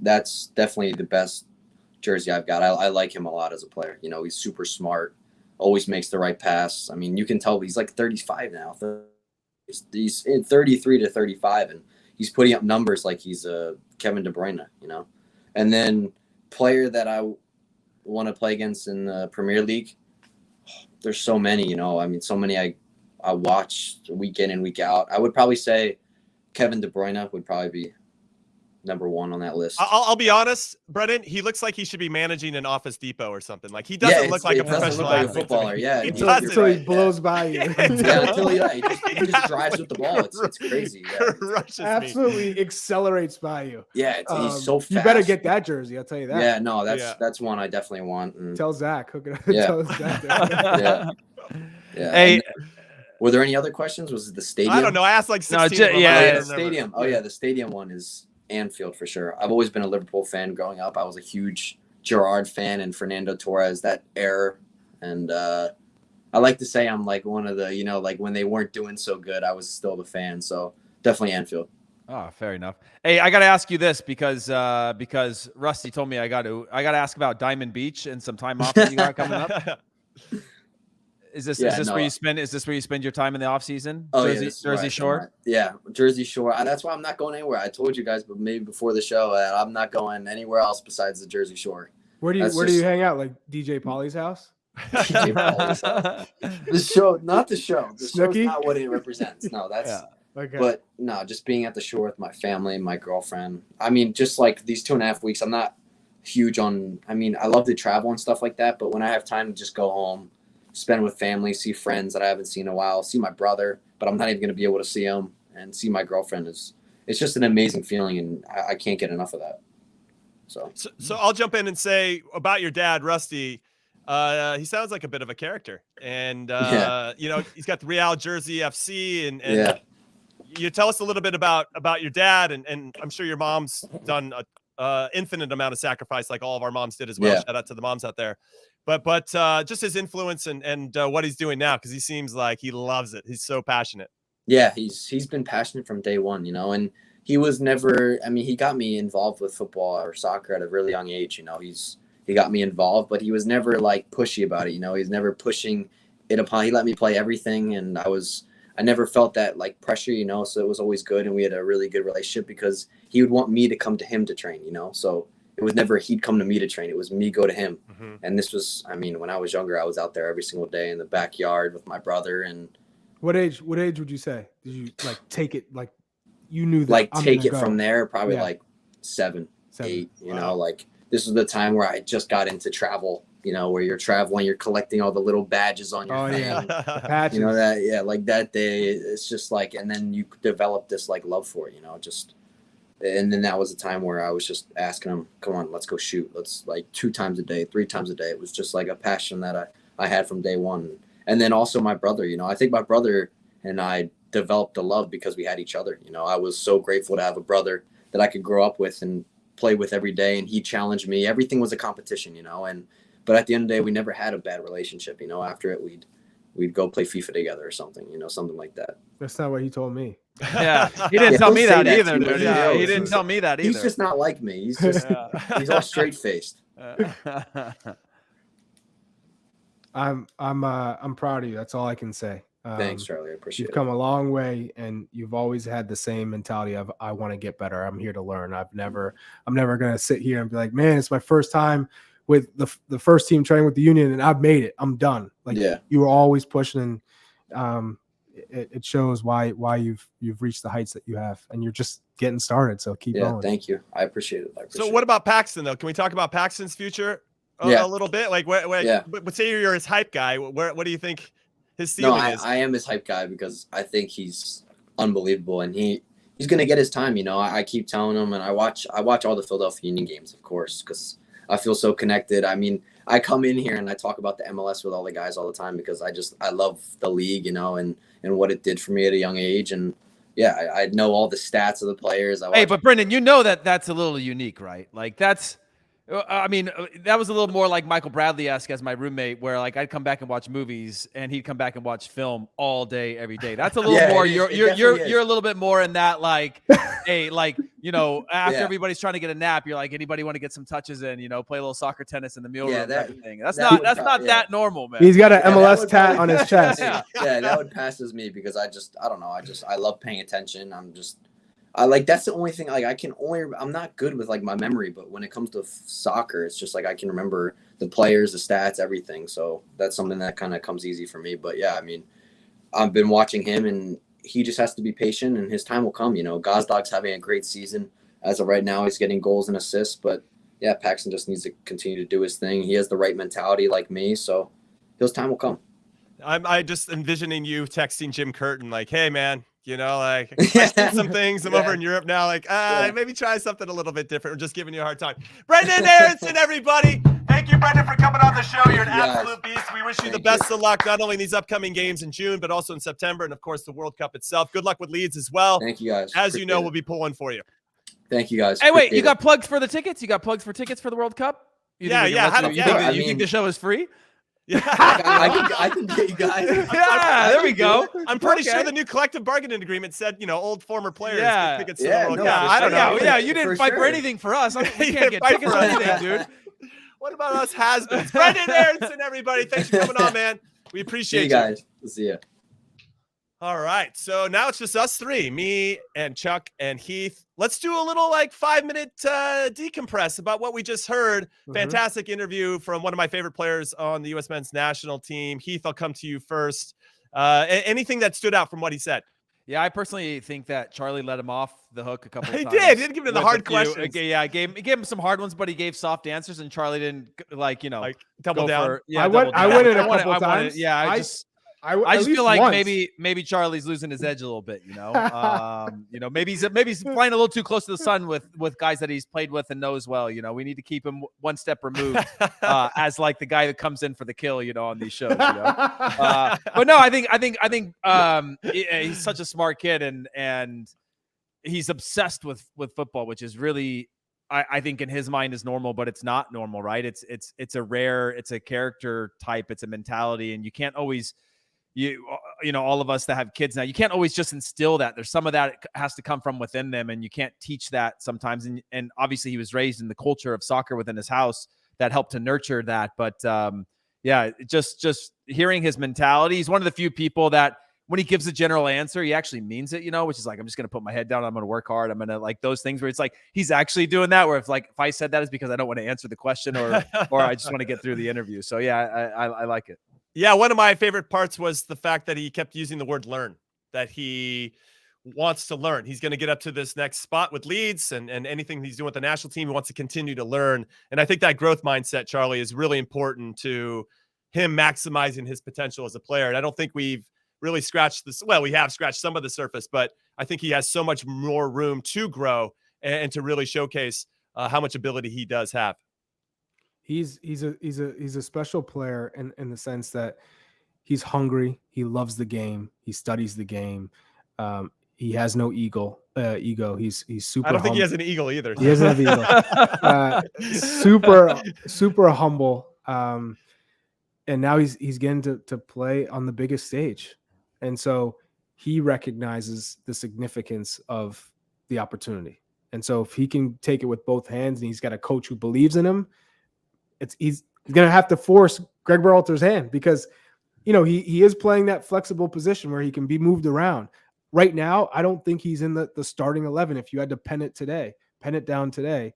[SPEAKER 4] that's definitely the best jersey I've got. I like him a lot as a player. He's super smart, always makes the right pass. I mean, you can tell he's like 35 now. He's 33 to 35, and he's putting up numbers like he's Kevin De Bruyne, And then player that I want to play against in the Premier League, there's so many, I mean, so many I watch week in and week out. I would probably say Kevin De Bruyne would probably be number one on that list.
[SPEAKER 1] I'll be honest, Brenden, he looks like he should be managing an Office Depot or something. Like he doesn't look like a professional
[SPEAKER 4] footballer. Yeah,
[SPEAKER 1] he doesn't.
[SPEAKER 2] Until he blows by you.
[SPEAKER 4] Until he just drives with the ball. It's crazy. Yeah.
[SPEAKER 2] Absolutely accelerates by you.
[SPEAKER 4] Yeah, he's so fast.
[SPEAKER 2] You better get that jersey. I'll tell you that.
[SPEAKER 4] Yeah, no, that's one I definitely want. And
[SPEAKER 2] tell Zach. Hook it up.
[SPEAKER 4] Yeah.
[SPEAKER 2] Tell Zach.
[SPEAKER 4] Yeah.
[SPEAKER 3] Hey.
[SPEAKER 4] Were there any other questions? Was it the stadium?
[SPEAKER 1] I don't know. I asked like 16.
[SPEAKER 4] The stadium. Oh yeah, the stadium one is Anfield for sure. I've always been a Liverpool fan growing up. I was a huge Gerrard fan and Fernando Torres that era, and I like to say I'm like one of the like when they weren't doing so good, I was still the fan. So definitely Anfield.
[SPEAKER 3] Oh, fair enough. Hey, I got to ask you this because Rusty told me I got to ask about Diamond Beach and some time off that you got coming up. Is this where you spend? Is this where you spend your time in the off season?
[SPEAKER 4] Oh,
[SPEAKER 3] Jersey Shore.
[SPEAKER 4] Yeah, Jersey Shore. That's why I'm not going anywhere. I told you guys, but maybe before the show, that I'm not going anywhere else besides the Jersey Shore.
[SPEAKER 2] Where do you hang out? Like DJ Polly's house?
[SPEAKER 4] DJ Polly's house. The show, not the show. The show's not what it represents. No, that's.
[SPEAKER 2] Yeah. Okay.
[SPEAKER 4] But no, just being at the shore with my family, my girlfriend. I mean, just like these 2.5 weeks, I'm not huge on. I mean, I love to travel and stuff like that, but when I have time to just go home, spend with family, see friends that I haven't seen in a while, see my brother, but I'm not even going to be able to see him, and see my girlfriend it's just an amazing feeling, and I can't get enough of that.
[SPEAKER 1] So I'll jump in and say about your dad, Rusty. He sounds like a bit of a character, and he's got the Real Jersey FC, and you tell us a little bit about your dad, and I'm sure your mom's done a infinite amount of sacrifice, like all of our moms did as well. Yeah. Shout out to the moms out there. But just his influence and what he's doing now, because he seems like he loves it. He's so passionate.
[SPEAKER 4] Yeah, he's been passionate from day one, and he was never. I mean, he got me involved with football or soccer at a really young age. He got me involved, but he was never like pushy about it. He's never pushing it upon. He let me play everything, and I never felt that like pressure. So it was always good, and we had a really good relationship because he would want me to come to him to train. So. It was never he'd come to me to train. It was me go to him. Mm-hmm. And this was, I mean, when I was younger, I was out there every single day in the backyard with my brother. And
[SPEAKER 2] what age would you say? Did you like take it? Like you knew that
[SPEAKER 4] like take it from there? Probably like 7. 8. You
[SPEAKER 1] Wow.
[SPEAKER 4] know, like this was the time where I just got into travel. You know, where you're traveling, you're collecting all the little badges on your thing.
[SPEAKER 2] The patches.
[SPEAKER 4] You know that, yeah, like that day, it's just like, and then you develop this like love for it, you know, just, and then that was a time where I was just asking him, come on, let's go shoot. Let's like 2 times a day, 3 times a day. It was just like a passion that I had from day one. And then also my brother, you know, I think my brother and I developed a love because we had each other. You know, I was so grateful to have a brother that I could grow up with and play with every day. And he challenged me. Everything was a competition, you know, but at the end of the day, we never had a bad relationship. You know, after it, we'd go play FIFA together or something, you know, something like that.
[SPEAKER 2] That's not what he told me.
[SPEAKER 3] Yeah, he didn't tell me
[SPEAKER 4] he'll say
[SPEAKER 3] that either,
[SPEAKER 4] to you,
[SPEAKER 3] dude.
[SPEAKER 4] you
[SPEAKER 3] Yeah,
[SPEAKER 4] know,
[SPEAKER 3] he didn't tell me that either.
[SPEAKER 4] He's just not like me. He's just he's all straight faced.
[SPEAKER 2] I'm proud of you. That's all I can say.
[SPEAKER 4] Thanks, Charlie. I appreciate
[SPEAKER 2] You've
[SPEAKER 4] it.
[SPEAKER 2] come a long way, and you've always had the same mentality of I want to get better. I'm here to learn. I'm never gonna sit here and be like, man, it's my first time with the first team training with the union, and I've made it. I'm done. Like you were always pushing, and it shows why you've reached the heights that you have, and you're just getting started. So keep going.
[SPEAKER 4] Thank you. I appreciate it.
[SPEAKER 1] So what about Paxton though? Can we talk about Paxton's future a little bit? Like but say you're his hype guy. What do you think his ceiling is?
[SPEAKER 4] I am his hype guy because I think he's unbelievable, and he's gonna get his time. You know, I keep telling him, and I watch all the Philadelphia Union games, of course, because I feel so connected. I mean, I come in here and I talk about the MLS with all the guys all the time because I love the league, you know, and what it did for me at a young age. And yeah, I know all the stats of the players.
[SPEAKER 3] Hey, but Brenden, you know that's a little unique, right? Like that was a little more like Michael Bradley-esque as my roommate, where like I'd come back and watch movies and he'd come back and watch film all day, every day. That's a little more. You're a little bit more in that, like, hey, like, you know, after everybody's trying to get a nap, you're like, anybody want to get some touches in, you know, play a little soccer tennis in the meal room type of thing. That's not that normal, man.
[SPEAKER 2] He's got an MLS tat on his chest.
[SPEAKER 4] Yeah, that would pass as me because I don't know. I love paying attention. I like, that's the only thing, like I'm not good with like my memory, but when it comes to soccer, it's just like I can remember the players, the stats, everything. So that's something that kind of comes easy for me. But yeah, I mean, I've been watching him and he just has to be patient and his time will come. You know, Gozdog's having a great season. As of right now, he's getting goals and assists, but yeah, Paxton just needs to continue to do his thing. He has the right mentality like me, so his time will come.
[SPEAKER 1] I just envisioning you texting Jim Curtin like, hey man, you know, like I see some things. I'm over in Europe now. Like, maybe try something a little bit different. We're just giving you a hard time. Brenden Aaronson, everybody. Thank you, Brenden, for coming on the show. You're an absolute beast. We wish you the best of luck, not only in these upcoming games in June, but also in September. And of course, the World Cup itself. Good luck with Leeds as well.
[SPEAKER 4] Thank you, guys.
[SPEAKER 1] As you know, we'll be pulling for you.
[SPEAKER 4] Thank you, guys.
[SPEAKER 3] Hey, wait, you got plugs for the tickets? You got plugs for tickets for the World Cup? You think the show is free?
[SPEAKER 1] Yeah,
[SPEAKER 4] I can get you guys.
[SPEAKER 3] There we go.
[SPEAKER 1] I'm pretty sure the new collective bargaining agreement said, you know, old former players get tickets to the World Cup.
[SPEAKER 3] I don't know. Yeah, you didn't fight for anything for us. We can't get tickets for anything, dude.
[SPEAKER 1] What about us has-beens? Brenden Aaronson, everybody. Thanks for coming on, man. We appreciate you.
[SPEAKER 4] Guys. We'll see you.
[SPEAKER 1] All right. So now it's just us three, me and Chuck and Heath. Let's do a little like 5-minute decompress about what we just heard. Fantastic interview from one of my favorite players on the U.S. men's national team. Heath, I'll come to you first. Anything that stood out from what he said?
[SPEAKER 3] Yeah, I personally think that Charlie let him off the hook a couple of times.
[SPEAKER 1] He didn't give him the hard questions.
[SPEAKER 3] Yeah, he gave him some hard ones, but he gave soft answers, and Charlie didn't
[SPEAKER 1] double down.
[SPEAKER 2] I went in a couple of times.
[SPEAKER 3] I just feel like maybe Charlie's losing his edge a little bit, you know. Maybe he's flying a little too close to the sun with guys that he's played with and knows well. You know, we need to keep him one step removed as like the guy that comes in for the kill, you know, on these shows. You know? But no, I think he's such a smart kid and he's obsessed with football, which is really, I think in his mind is normal, but it's not normal, right? It's a character type, it's a mentality, and you can't always. You know, all of us that have kids now, you can't always just instill that. There's some of that has to come from within them, and you can't teach that sometimes. And obviously, he was raised in the culture of soccer within his house that helped to nurture that. But just hearing his mentality, he's one of the few people that when he gives a general answer, he actually means it. You know, which is like, I'm just going to put my head down, I'm going to work hard, I'm going to like those things where it's like he's actually doing that. Where if I said that is because I don't want to answer the question or I just want to get through the interview. So yeah, I like it.
[SPEAKER 1] Yeah, one of my favorite parts was the fact that he kept using the word learn, that he wants to learn. He's going to get up to this next spot with Leeds and anything he's doing with the national team, he wants to continue to learn. And I think that growth mindset, Charlie, is really important to him maximizing his potential as a player. And I don't think we've really scratched this. Well, we have scratched some of the surface, but I think he has so much more room to grow and to really showcase how much ability he does have.
[SPEAKER 2] He's a special player in the sense that he's hungry. He loves the game. He studies the game. He has no ego. He's super.
[SPEAKER 1] I don't think he has an eagle either.
[SPEAKER 2] He doesn't have an ego. Super humble. And now he's getting to play on the biggest stage, and so he recognizes the significance of the opportunity. And so if he can take it with both hands, and he's got a coach who believes in him, he's going to have to force Greg Berhalter's hand, because he is playing that flexible position where he can be moved around. Right now, I don't think he's in the starting 11 if you had to pen it down today.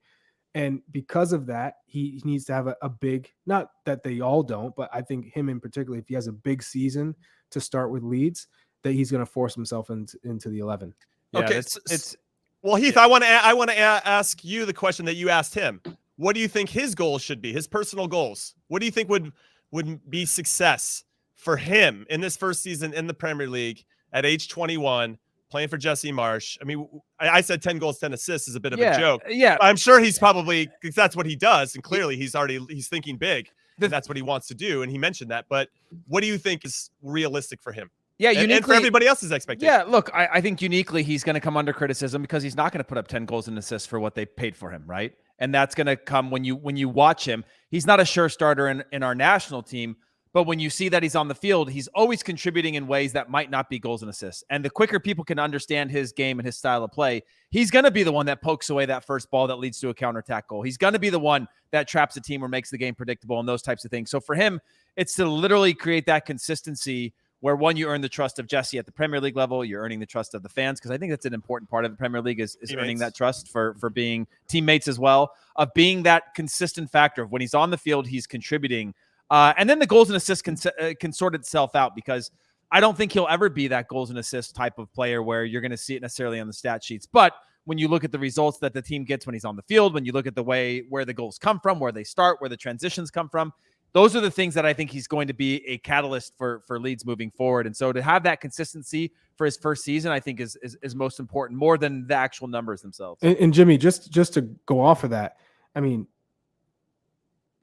[SPEAKER 2] And because of that, he needs to have a big, not that they all don't, but I think him in particular, if he has a big season to start with Leeds, that he's going to force himself into the 11.
[SPEAKER 3] Yeah,
[SPEAKER 1] okay.
[SPEAKER 3] it's
[SPEAKER 1] Well, Heath, I want to ask you the question that you asked him. What do you think his goals should be? His personal goals. What do you think would be success for him in this first season in the Premier League at age 21, playing for Jesse Marsch? I mean, I said 10 goals, 10 assists is a bit of a joke.
[SPEAKER 3] Yeah.
[SPEAKER 1] I'm sure he's probably, because that's what he does. And clearly he's thinking big. That's what he wants to do. And he mentioned that. But what do you think is realistic for him?
[SPEAKER 3] Yeah,
[SPEAKER 1] uniquely, and for everybody else's expectations.
[SPEAKER 3] Yeah, look, I think uniquely he's going to come under criticism because he's not going to put up 10 goals and assists for what they paid for him, right? And that's going to come when you watch him. He's not a sure starter in our national team, but when you see that he's on the field, he's always contributing in ways that might not be goals and assists. And the quicker people can understand his game and his style of play, he's going to be the one that pokes away that first ball that leads to a counterattack goal. He's going to be the one that traps a team or makes the game predictable and those types of things. So for him, it's to literally create that consistency where, one, you earn the trust of Jesse at the Premier League level, you're earning the trust of the fans, because I think that's an important part of the Premier League is earning that trust for being teammates as well, of being that consistent factor of when he's on the field, he's contributing. And then the goals and assists can sort itself out, because I don't think he'll ever be that goals and assists type of player where you're going to see it necessarily on the stat sheets. But when you look at the results that the team gets when he's on the field, when you look at the way where the goals come from, where they start, where the transitions come from, those are the things that I think he's going to be a catalyst for Leeds moving forward. And so to have that consistency for his first season, I think is most important, more than the actual numbers themselves. And
[SPEAKER 2] Jimmy, just to go off of that, I mean,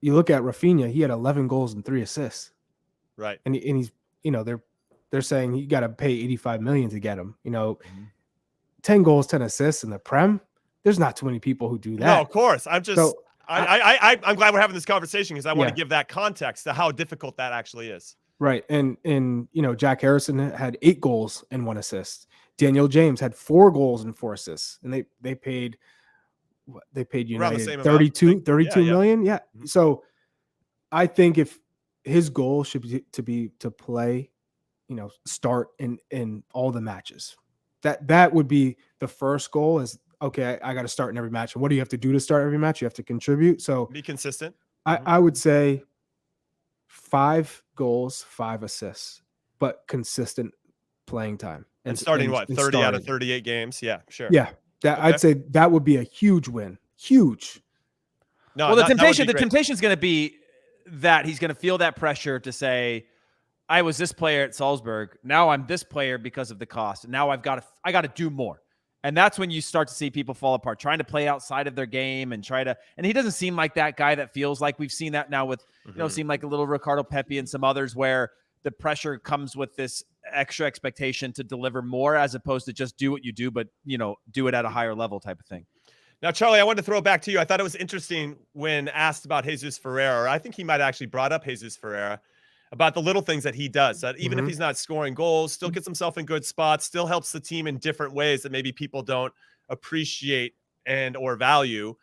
[SPEAKER 2] you look at Rafinha, he had 11 goals and 3 assists.
[SPEAKER 1] Right.
[SPEAKER 2] And he's, they're saying you got to pay 85 million to get him, 10 goals, 10 assists in the Prem. There's not too many people who do that.
[SPEAKER 1] No, of course. I'm glad we're having this conversation, because I want to give that context to how difficult that actually is.
[SPEAKER 2] Right. And Jack Harrison had 8 goals and 1 assist. Daniel James had 4 goals and 4 assists. And they paid United 32 million. Yeah. Mm-hmm. So I think if his goal should be to play, start in all the matches. That would be the first goal, is okay, I got to start in every match. And what do you have to do to start every match? You have to contribute. So
[SPEAKER 1] be consistent.
[SPEAKER 2] I would say 5 goals, 5 assists, but consistent playing time.
[SPEAKER 1] And starting 30 out of 38 games? Yeah, sure.
[SPEAKER 2] Yeah. I'd say that would be a huge win. Huge.
[SPEAKER 3] No, well, the temptation is going to be that he's going to feel that pressure to say, I was this player at Salzburg. Now I'm this player because of the cost. Now I got to do more. And that's when you start to see people fall apart, trying to play outside of their game and and he doesn't seem like that guy that feels like we've seen that now with, seem like a little Ricardo Pepi and some others, where the pressure comes with this extra expectation to deliver more, as opposed to just do what you do, but, do it at a higher level type of thing.
[SPEAKER 1] Now, Charlie, I wanted to throw it back to you. I thought it was interesting when asked about Jesus Ferreira, or I think he might have actually brought up Jesus Ferreira, about the little things that he does, that even if he's not scoring goals, still gets himself in good spots, still helps the team in different ways that maybe people don't appreciate and or value.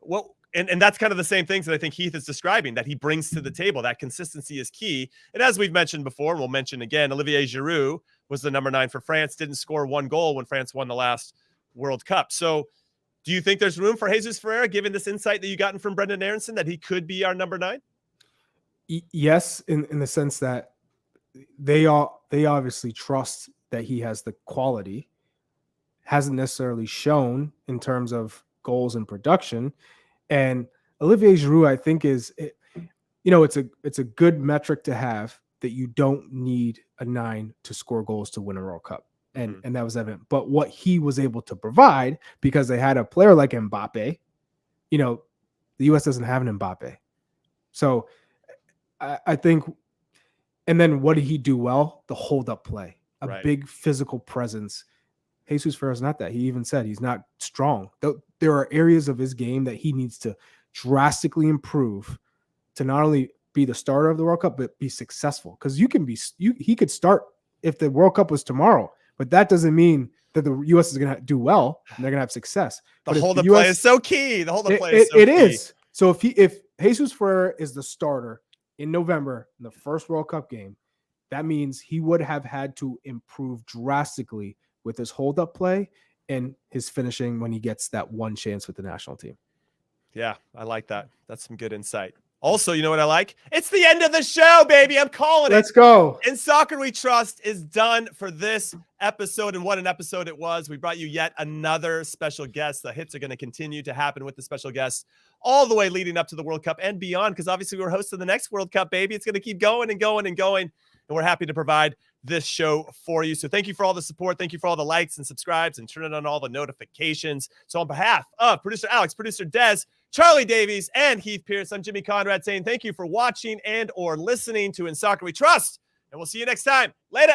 [SPEAKER 1] Well, and that's kind of the same things that I think Heath is describing, that he brings to the table. That consistency is key. And as we've mentioned before, and we'll mention again, Olivier Giroud was the number 9 for France, didn't score 1 goal when France won the last World Cup. So do you think there's room for Jesus Ferreira, given this insight that you gotten from Brenden Aaronson, that he could be our number 9?
[SPEAKER 2] Yes, in the sense that they obviously trust that he has the quality. hasn't necessarily shown in terms of goals and production. And Olivier Giroud, I think, it's a good metric to have, that you don't need a 9 to score goals to win a World Cup. And that was evident. But what he was able to provide, because they had a player like Mbappe, the U.S. doesn't have an Mbappe. So I think, and then what did he do well? The hold-up play, a big physical presence. Jesus Ferreira is not that. He even said he's not strong. There are areas of his game that he needs to drastically improve to not only be the starter of the World Cup, but be successful. Because he could start if the World Cup was tomorrow, but that doesn't mean that the U.S. is going to do well and they're going to have success.
[SPEAKER 1] The hold-up play is so key. The hold-up play is so key.
[SPEAKER 2] It is. So if Jesus Ferreira is the starter in November in the first World Cup game, that means he would have had to improve drastically with his hold-up play and his finishing when he gets that one chance with the national team.
[SPEAKER 1] Yeah, I like that. That's some good insight. Also, you know what I like? It's the end of the show, baby. I'm calling it.
[SPEAKER 2] Let's go.
[SPEAKER 1] In Soccer We Trust is done for this episode, and what an episode it was. We brought you yet another special guest. The hits are going to continue to happen with the special guests all the way leading up to the World Cup and beyond, because obviously we're hosting the next World Cup, baby. It's going to keep going and going and going, and we're happy to provide this show for you. So thank you for all the support. Thank you for all the likes and subscribes and turning on all the notifications. So on behalf of producer Alex, producer Des, Charlie Davies, and Heath Pierce, I'm Jimmy Conrad saying thank you for watching and or listening to In Soccer We Trust, and we'll see you next time. Later.